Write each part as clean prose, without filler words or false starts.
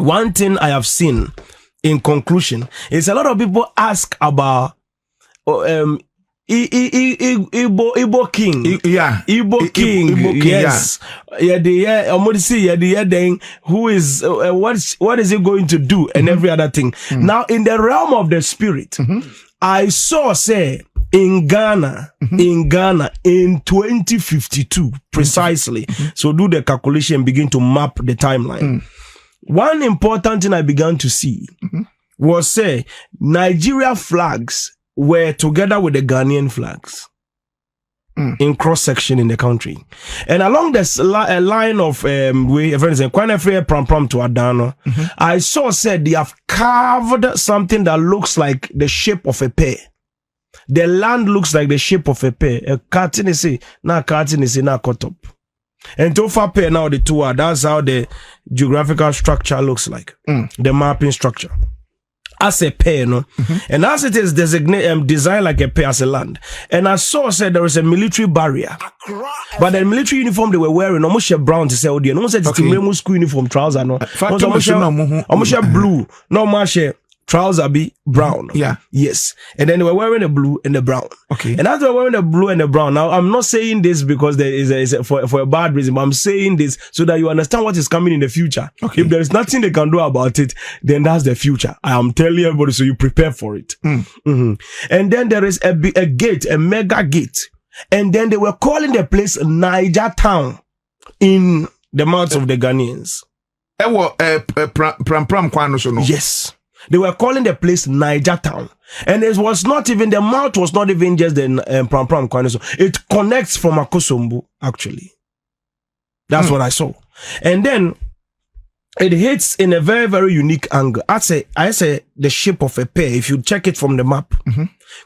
one thing I have seen in conclusion is a lot of people ask about Igbo king. Igbo king. Yes. Then who is what is he going to do and every other thing. Now in the realm of the spirit, I saw say in Ghana in 2052 precisely. So do the calculation and begin to map the timeline. One important thing I began to see was say Nigeria flags were together with the Ghanaian flags in cross section in the country, and along this line of for instance, pram to Adano, I saw said they have carved something that looks like the shape of a pear. The land looks like the shape of a pear. A carton is na cotop. And to far pear now the two are. That's how the geographical structure looks like. The mapping structure. As a pear, no? And as it is designed like a pear as a land. And I saw said there was a military barrier. But the military uniform they were wearing, almost brown to say, oh dear, no one said it's a school uniform trouser, no. Almost blue, no much trouser be brown. Yeah. Yes. And then they were wearing the blue and the brown. Okay. And as they were wearing the blue and the brown, now I'm not saying this because there is for a bad reason, but I'm saying this so that you understand what is coming in the future. Okay. If there is nothing they can do about it, then that's the future. I am telling everybody so you prepare for it. And then there is a gate, a mega gate. And then they were calling the place Niger Town in the mouths of the Ghanaians. Yes. They were calling the place Niger Town. And it was not even, the mouth was not even just the Pram Kwanoso. It connects from Akosombo, actually. That's what I saw. And then it hits in a very, very unique angle. I say the shape of a pear, if you check it from the map.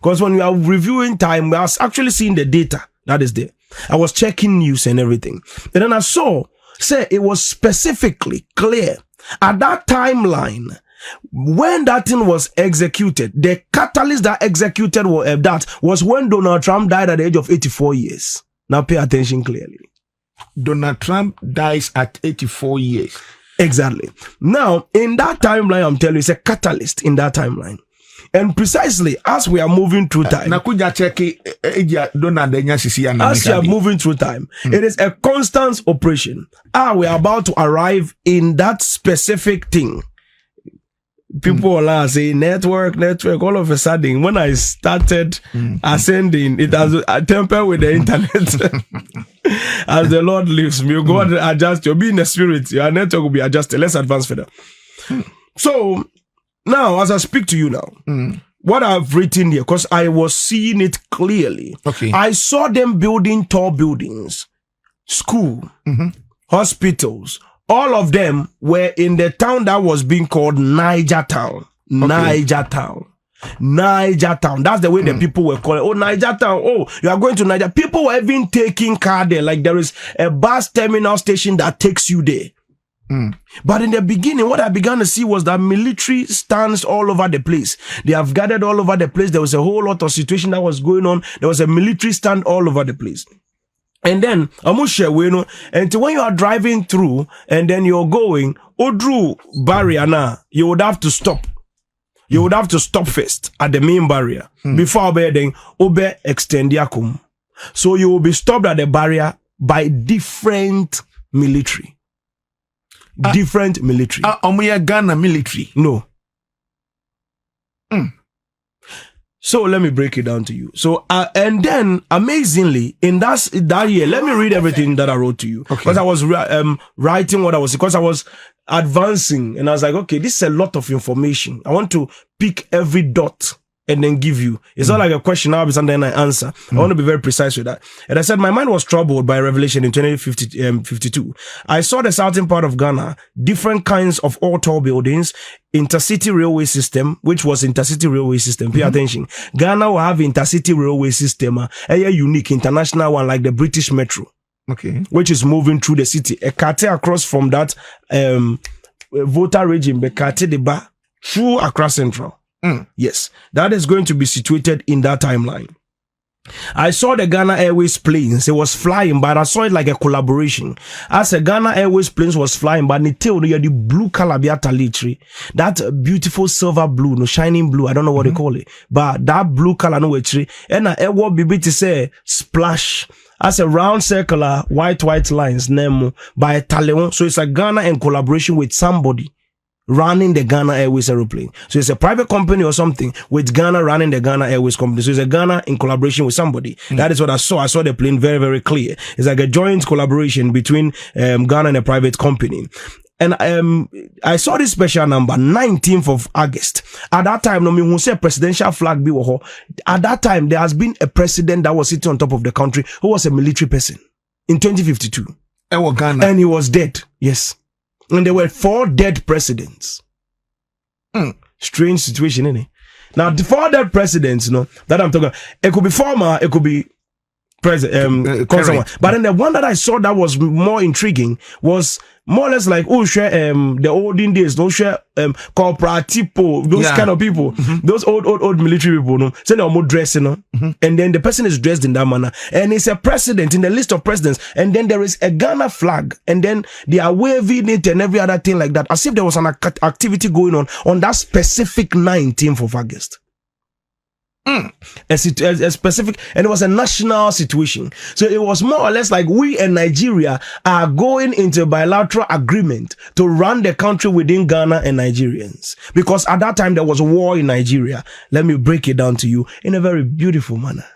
Because when we are reviewing time, we are actually seeing the data that is there. I was checking news and everything. And then I saw, say it was specifically clear at that timeline. When that thing was executed, the catalyst that executed that was when Donald Trump died at the age of 84 years. Now pay attention clearly. Donald Trump dies at 84 years. Exactly. Now, in that timeline, I'm telling you, it's a catalyst in that timeline. And precisely as we are moving through time, as we are moving through time, it is a constant operation. We are about to arrive in that specific thing. People are saying network. All of a sudden, when I started ascending, it has tempered with the internet. As the Lord lives, may God adjust. You'll be in the spirit. Your network will be adjusted. Let's advance further. So now, as I speak to you now, what I've written here, because I was seeing it clearly. Okay. I saw them building tall buildings, school, hospitals. All of them were in the town that was being called Niger Town. Okay. Niger Town. That's the way the people were calling. Oh, Niger Town. Oh, you are going to Niger. People were even taking car there. Like there is a bus terminal station that takes you there. But in the beginning, what I began to see was that military stands all over the place. They have gathered all over the place. There was a whole lot of situation that was going on. There was a military stand all over the place. And then, and when you are driving through and then you're going, Odru barrier now, you would have to stop. You would have to stop first at the main barrier before then extend yakum. So you will be stopped at the barrier by different military. Different military. Ghana military? No. So let me break it down to you. So, and then amazingly, in that year, let me read everything that I wrote to you. Because I was writing what I was, because I was advancing and I was like, okay, this is a lot of information. I want to pick every dot and then give you. It's not like a question now, and then I answer. I want to be very precise with that. And I said, my mind was troubled by revelation in 2052. I saw the southern part of Ghana, different kinds of all tall buildings, intercity railway system, which was intercity railway system. Pay attention. Ghana will have intercity railway system, a unique international one like the British Metro. Okay. Which is moving through the city. A cartel across from that, voter regime, the cartel de ba, through Accra Central. Yes, that is going to be situated in that timeline. I saw the Ghana Airways planes. It was flying, but I saw it like a collaboration. As a Ghana Airways planes was flying, but you had the blue color, that beautiful silver blue, no shining blue. I don't know what they call it, but that blue color, no tree. And I will be to say splash. As a round circular, white lines, name by Taleon. So it's a Ghana in collaboration with somebody running the Ghana Airways aeroplane. So it's a private company or something with Ghana running the Ghana Airways company. So it's a Ghana in collaboration with somebody. That is what I saw. I saw the plane very, very clear. It's like a joint collaboration between Ghana and a private company. And I saw this special number, 19th of August. At that time, no me who say presidential flag be wo. At that time, there has been a president that was sitting on top of the country who was a military person in 2052. Ghana. And he was dead. Yes. And there were 4 dead presidents. Strange situation, innit? Now, the 4 dead presidents, that I'm talking about, it could be former, it could be president, but then the one that I saw that was more intriguing was more or less like the olden days, those corporate people, those kind of people, those old military people, no, so they're more dressed, and then the person is dressed in that manner, and it's a president in the list of presidents, and then there is a Ghana flag, and then they are waving it and every other thing like that, as if there was an activity going on that specific 19th of August. A specific, and it was a national situation. So it was more or less like we and Nigeria are going into a bilateral agreement to run the country within Ghana and Nigerians. Because at that time there was a war in Nigeria. Let me break it down to you in a very beautiful manner.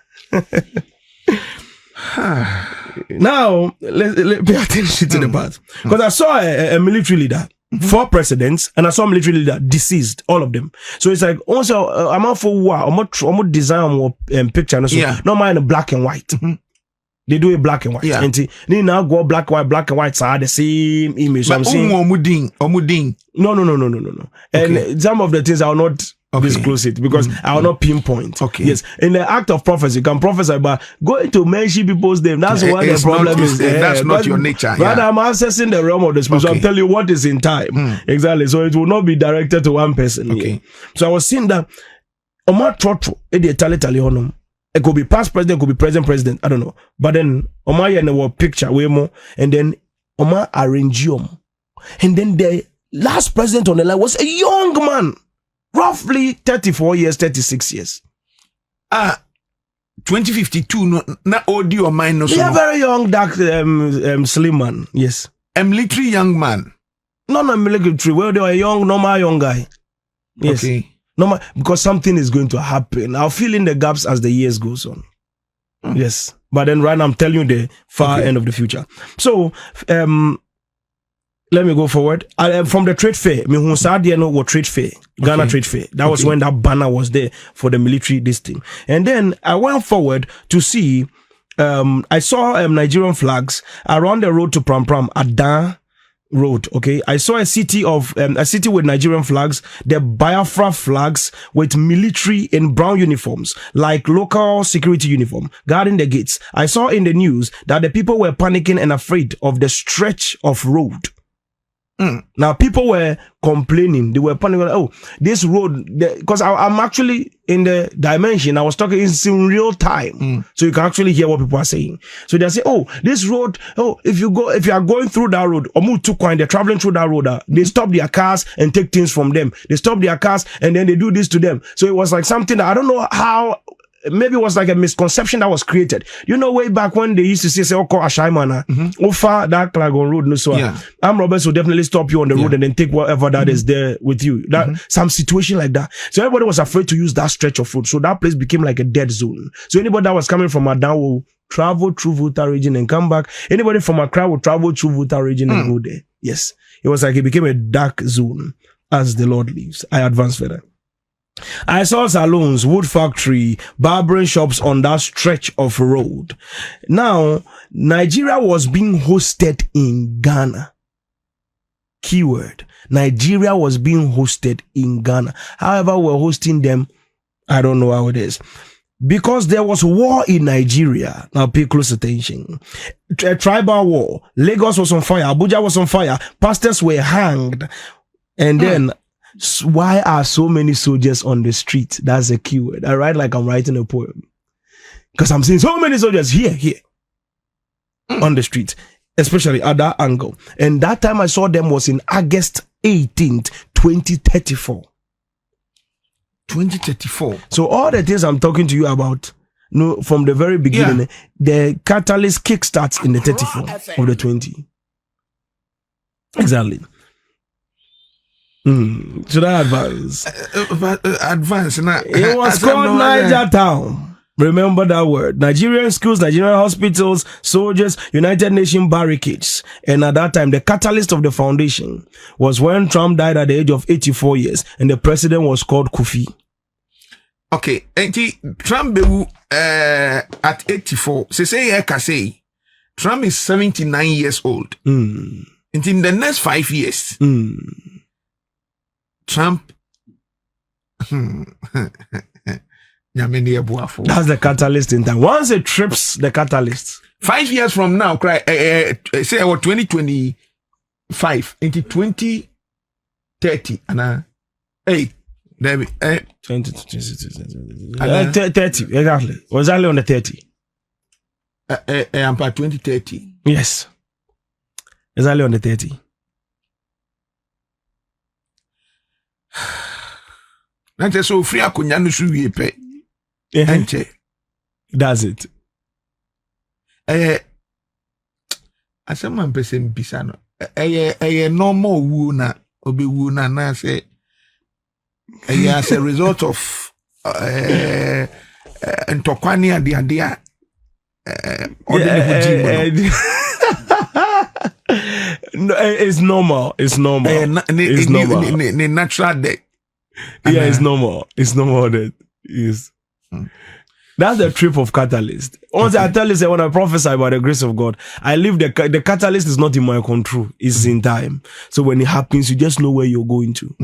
Now, let's pay attention to the part. Because I saw a military leader. 4 presidents, and I saw military leader deceased, all of them. So it's like also I'm out for war. I'm design picture. So no mind black and white. They do it black and white. And they now go black and white. So are the same image. So I'm saying no. And some of the things I will not disclose it because I will not pinpoint. Yes, in the act of prophecy, you can prophesy, but going to mention people's name, that's what the problem is. That's not your nature. But I'm accessing the realm of the spirit. So I'm telling you what is in time. Exactly. So it will not be directed to one person. So I was seeing that Omar Trotro, it could be past president, it could be present president. I don't know. But then Omar and picture way more, and then Omar Arrangium, and then the last president on the line was a young man. Roughly 34 years, 36 years. 2052, not audio or mine. Yeah, very young, dark, slim man. Yes. A military young man. No, military. Well, they were young, normal young guy. Yes. Normal, because something is going to happen. I'll fill in the gaps as the years goes on. Yes. But then right now, I'm telling you the far end of the future. So, let me go forward. From the trade fair, trade fair, Ghana trade fair. That was when that banner was there for the military this thing. And then I went forward to see, I saw Nigerian flags around the road to Pram Adan Road. I saw a city with Nigerian flags, the Biafra flags with military in brown uniforms, like local security uniform, guarding the gates. I saw in the news that the people were panicking and afraid of the stretch of road. Now people were complaining, they were panicking, this road, because I'm actually in the dimension, I was talking in real time, so you can actually hear what people are saying. So they say, this road, if you are going through that road, they're traveling through that road, they stop their cars and take things from them. They stop their cars and then they do this to them. So it was like something that I don't know how. Maybe it was like a misconception that was created. You know, way back when they used to say, Ashaimana, Ofa, that Klagon road, no, so armed robbers will definitely stop you on the road and then take whatever that is there with you. That some situation like that. So everybody was afraid to use that stretch of road. So that place became like a dead zone. So anybody that was coming from Adan will travel through Vuta region and come back. Anybody from Accra will travel through Vuta region and go there. Yes. It was like it became a dark zone as the Lord lives. I advance further. I saw salons, wood factory, barbering shops on that stretch of road. Now, Nigeria was being hosted in Ghana. Keyword. Nigeria was being hosted in Ghana. However, we're hosting them. I don't know how it is. Because there was war in Nigeria. Now pay close attention. A tribal war. Lagos was on fire. Abuja was on fire. Pastors were hanged. And then, why are so many soldiers on the street? That's a keyword. I write like I'm writing a poem. Because I'm seeing so many soldiers here on the street, especially at that angle. And that time I saw them was in August 18th, 2034. 2034. So all the things I'm talking to you about, no, from the very beginning, the catalyst kickstarts in the 34 of the 20. Exactly. Should I advance? Advance. It was called Niger Town. Remember that word. Nigerian schools, Nigerian hospitals, soldiers, United Nations barricades. And at that time, the catalyst of the foundation was when Trump died at the age of 84 years and the president was called Kofi. Okay. And Trump at 84. Say, Trump is 79 years old. And in the next 5 years, Trump that's the catalyst in time. Once it trips the catalyst. 5 years from now, say about 2025 into 2030 and 30 exactly. Was only on the 30. I'm about 2030. Yes. Exactly on the 30. That's so free akunya no su wie pe. That's it. Asema mpese mbisa no. Normal wu na obewu na say as a result of ntokwani ade no, it's normal. It's normal. It's normal. Natural death. Yeah, it's normal. It's normal that is. That's the trip of catalyst. Once I tell you, when I prophesy by the grace of God, I leave the catalyst is not in my control. It's in time. So when it happens, you just know where you're going to.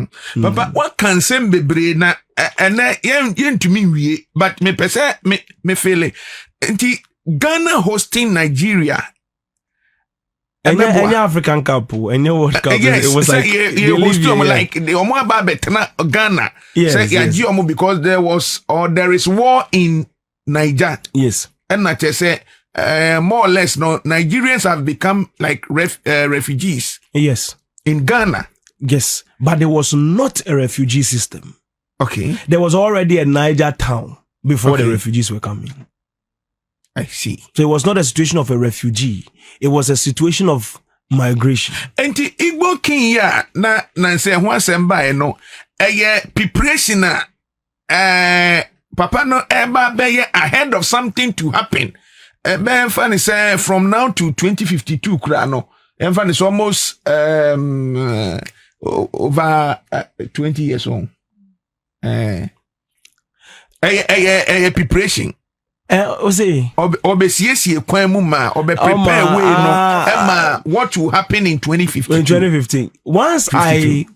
Papa, what can send be brain na and yen to me but me pese me feel Ghana hosting Nigeria. Any African couple, any World Cup, yes, it was like like the Omo Babetna Ghana. Yes, because there is war in Niger. Yes, and I just say more or less, no, Nigerians have become like refugees. Yes, in Ghana. Yes, but there was not a refugee system. Okay, there was already a Niger town before the refugees were coming. I see. So it was not a situation of a refugee. It was a situation of migration. And the Igbo king ya na say one semba no preparation papa no eba be ahead of something to happen. Ben funny say from now to 2052 kra no. En funny is almost over 20 years old. Preparation. Obesiesie kwan mu ma prepare way no what will happen in 2015. In 2015. Once 52. I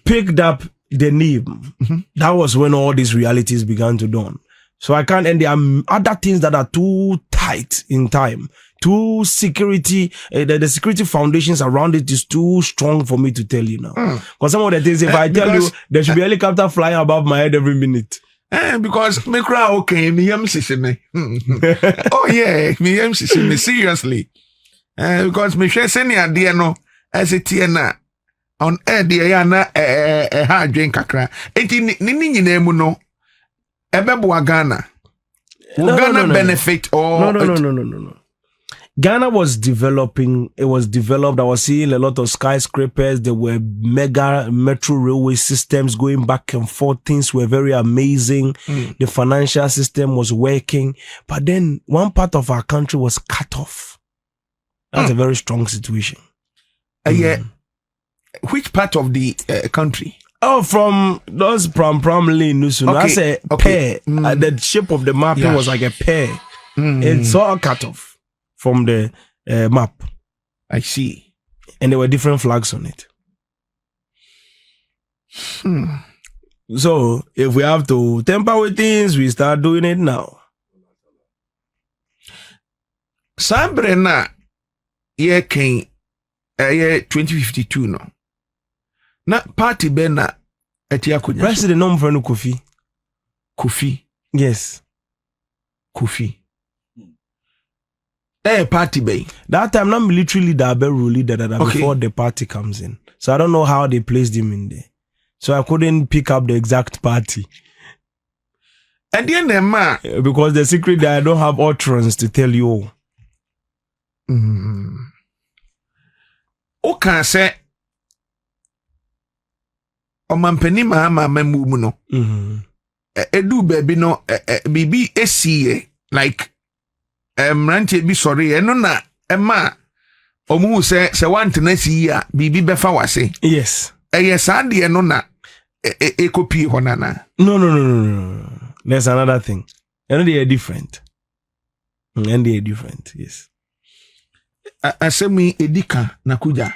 picked up the name, that was when all these realities began to dawn. So I can't, and there are other things that are too tight in time. Too security, the security foundations around it is too strong for me to tell you now. Because some of the things, if I tell you, there should be a helicopter flying above my head every minute. Because me cry okay, me yam me. Oh yeah, me yam me seriously. Because me share send ya dear no as it na on air dear ya na hard drink kakra. Enti ni nyina mu no ebebo Ghana. Ghana benefit or no. Ghana was developing. It was developed. I was seeing a lot of skyscrapers. There were mega metro railway systems going back and forth. Things were very amazing. The financial system was working. But then one part of our country was cut off. That's a very strong situation. Yeah. Which part of the country? Oh, from those pram lane. That's a pear. The shape of the mapping was like a pear. It's all cut off from the map. I see. And there were different flags on it. So, if we have to tamper with things, we start doing it now. Sabrina, yeah, King, 2052 no. Na party bena etiakunya. President nom for no Kofi. Kofi. Yes. Kofi. party bay. That time, not military leader, but rule leader before the party comes in. So I don't know how they placed him in there. So I couldn't pick up the exact party. And then because the secret that I don't have utterance to tell you. O can say o mampeni ma memu no. Edu baby no bibi esi like ranche bi sorry eno na ema omu se want na si ya bibi befa wase. Yes. Sade no na copy honana. No. There's another thing. And they are different. And they are different, yes. Asemi edika nakuja.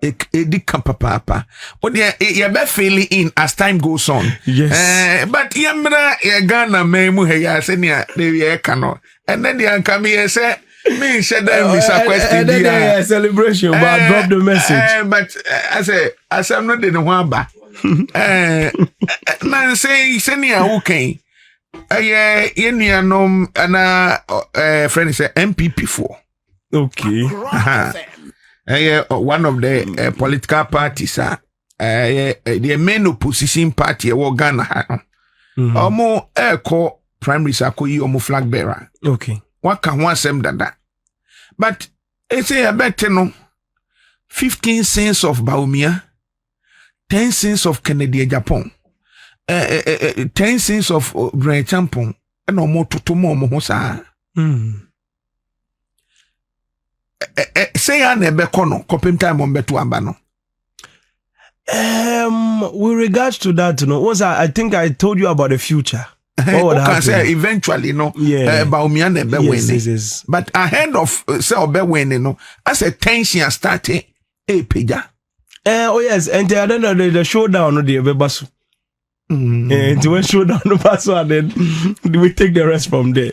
Edika papa. But you be feeling in as time goes on. Yes. But yamra Ghana memu heya senia de kano. And then the come here say me share them this question. And then a celebration, but I drop the message. But as I'm not in one ba. Man say senia okay. Yenuanom ana friend say MPP4. Okay. One of the political parties the main opposition party Ghana. Omo eko primaries akoyi omo flag bearer. Okay. Waka ho asem dada. But say abete no 15 cents of Baumia, 10 cents of Canadian Japan. 10 cents of Grand Champon and no more to more hosa. Say I never kono coping time on betu ambano. With regards to that, I think I told you about the future. What would happen? Say eventually, Baumia never winning. Yes. But ahead of say obe winning, as a tension started, peja. Oh yes, and I don't know the showdown of the Bebasu. And when showdown the password, then we take the rest from there.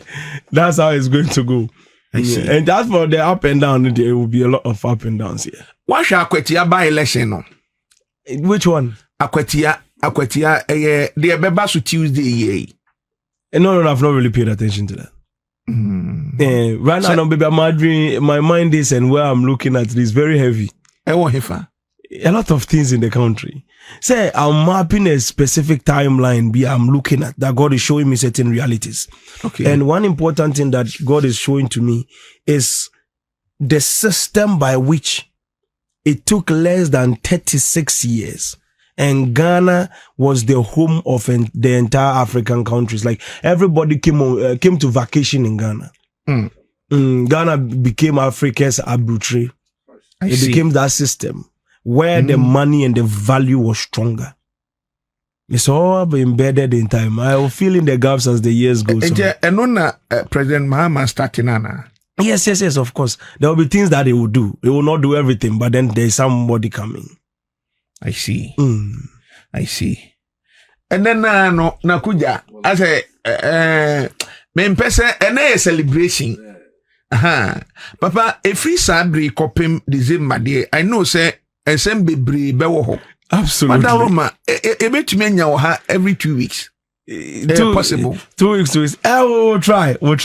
That's how it's going to go. I see. And as for the up and down, there will be a lot of up and downs here. What shall Aquatia by election? No? Which one? Aquatia, the Bebasu Tuesday. No, I've not really paid attention to that. Right now, baby, my mind is and where I'm looking at it is very heavy. A lot of things in the country. Say, I'm mapping a specific timeline I'm looking at that God is showing me certain realities. Okay. And one important thing that God is showing to me is the system by which it took less than 36 years. And Ghana was the home of the entire African countries. Like everybody came to vacation in Ghana. Ghana became Africa's arbitrary. It became that system where the money and the value was stronger. It's all embedded in time. I will fill in the gaps as the years go on. And President Mahama starting Nana. Yes, of course. There will be things that he will do. He will not do everything, but then there is somebody coming. I see. I see. And then nakuja as a main person and a celebration. Papa, a free sabri copim December day. I know say a sem be bewo. Absolutely. Madaloma, a bit menya every 2 weeks. Possible. 2 weeks. I will try.